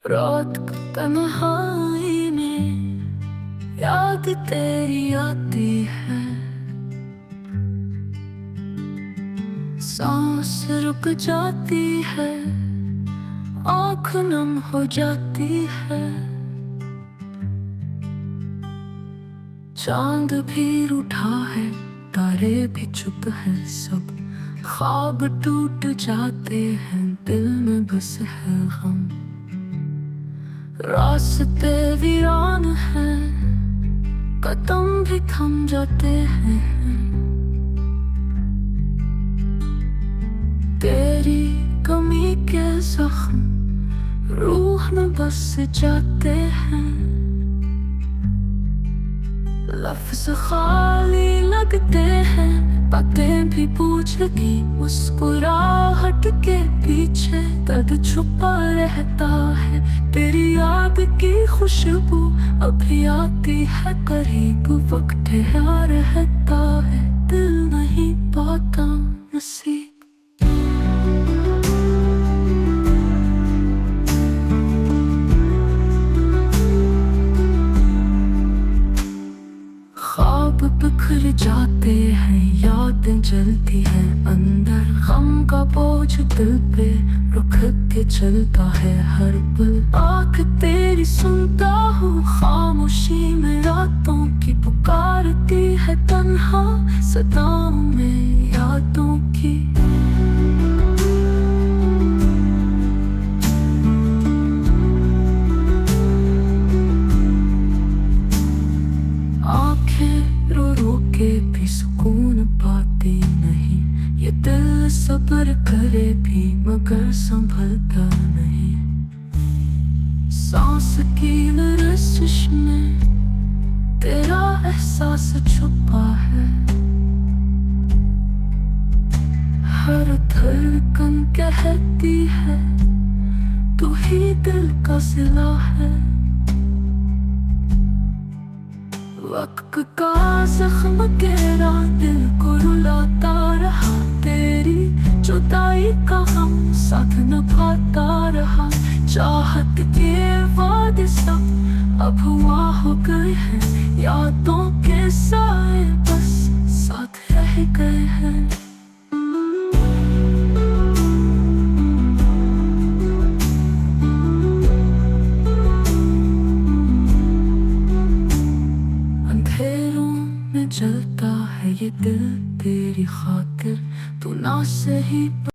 रात को तन्हाई में याद तेरी आती है। सांस रुक जाती है, आँख नम हो जाती है। चांद भी रूठा है, तारे भी चुप है, सब ख्वाब टूट जाते हैं, दिल में बस है गम। रास्ते वीरान हैं, कदम भी थम जाते हैं। तेरी कमी के जख्म रूह में बस जाते हैं। लफ्ज़ खाली लगते हैं, बातें भी पूछ लगी। मुस्कुराहट के पीछे दर्द छुपा रहता है। तेरी याद की खुशबू अभी आती है करीब, वक्त ठहरा रहता है, दिल नहीं पाता नसीब। ख्वाब बिखर जाते हैं, यादें जलती हैं अंदर, गम का बोझ दिल पे रुक के चलता है हर पल। आँख तेरी सुनता हूँ, खामोशी में रातों की पुकारती है तन्हा सदाओं में यादों की। रो रो के भी सुकून पाती नहीं, ये दिल सब्र करे भी मगर संभलता नहीं। सांस की लरज़िश में तेरा एहसास छुपा है। हर धड़कन कहती है तू ही दिल का सिला है। वक्त का जख्म गहरा दिल को रुलाता रहा, तेरी जुदाई का हम साथ निभाता रहा। चाहत के वादे सब अब हुआ हो गए हैं, यादों के साए बस साथ रह गए हैं। जलता है ये दिल तेरी खातिर, तू ना सही